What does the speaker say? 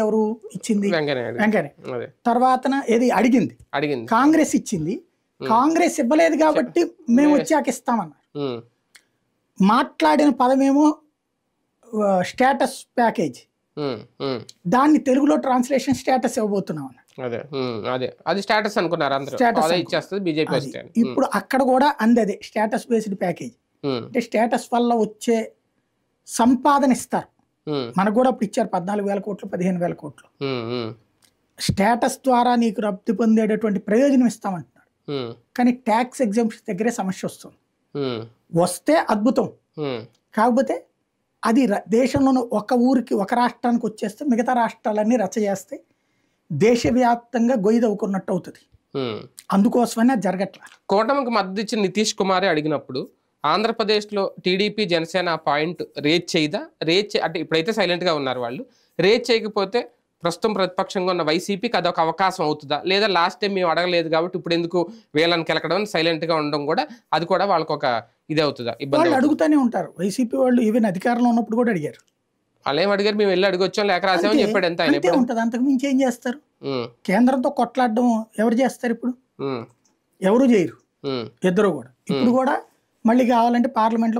ఎవరు ఇచ్చింది? వెంకయ్యనాయుడు. వెంకయ్య తర్వాతన ఏది అడిగింది కాంగ్రెస్ ఇచ్చింది. కాంగ్రెస్ ఇవ్వలేదు కాబట్టి మేము వచ్చాక ఇస్తామన్నారు. మాట్లాడిన పదమేమో స్టేటస్ ప్యాకేజ్, దాన్ని తెలుగులో ట్రాన్స్లేషన్ స్టేటస్ ఇవ్వబోతున్నాం అన్నారు. అది స్టేటస్ అనుకున్నారు అందరూ. ఇప్పుడు అక్కడ కూడా అదే స్టేటస్ బేస్డ్ ప్యాకేజ్. అంటే స్టేటస్ వల్ల వచ్చే సంపాదన ఇస్తారు. మనకు కూడా అప్పుడు ఇచ్చారు 14,000 కోట్లు 15,000 కోట్లు. స్టేటస్ ద్వారా నీకు లబ్ధి పొందేటటువంటి ప్రయోజనం ఇస్తామంటున్నాడు. కానీ ట్యాక్స్ ఎగ్జామ్షన్ దగ్గరే సమస్య వస్తుంది. వస్తే అద్భుతం, కాకపోతే అది దేశంలోని ఒక ఊరికి ఒక రాష్ట్రానికి వచ్చేస్తే మిగతా రాష్ట్రాలన్నీ రచ్చ చేస్తే దేశవ్యాప్తంగా గొయ్యి తవ్వుకున్నట్టు అవుతుంది. అందుకోసమనే అది జరగట్లా. కూటమికి మద్దతు ఇచ్చిన నితీష్ కుమారే అడిగినప్పుడు ఆంధ్రప్రదేశ్లో టీడీపీ జనసేన పాయింట్ రేజ్ చేయదా? అంటే ఇప్పుడైతే సైలెంట్గా ఉన్నారు వాళ్ళు. రేజ్ చేయకపోతే ప్రస్తుతం ప్రతిపక్షంగా ఉన్న వైసీపీకి అదొక అవకాశం అవుతుందా? లేదా లాస్ట్ టైం మేము అడగలేదు కాబట్టి ఇప్పుడు ఎందుకు వీళ్ళని కెలకడం, సైలెంట్గా ఉండడం కూడా అది కూడా వాళ్ళకి ఒక ఇది అవుతుందా? ఇబ్బంది అడుగుతూనే ఉంటారు. వైసీపీ వాళ్ళు ఈవెన్ అధికారంలో ఉన్నప్పుడు కూడా అడిగారు. వాళ్ళు ఏం అడిగారు? మేము వెళ్ళి అడిగొచ్చాం, లేఖ రాసామని చెప్పాడు. ఎంత ఉంటుంది, అంతకు మించి ఏం చేస్తారు? కేంద్రంతో కొట్లాడడం ఎవరు చేస్తారు? ఇప్పుడు ఎవరు చేయరు, ఇద్దరు కూడా. ఇప్పుడు కూడా మళ్ళీ కావాలంటే పార్లమెంట్లో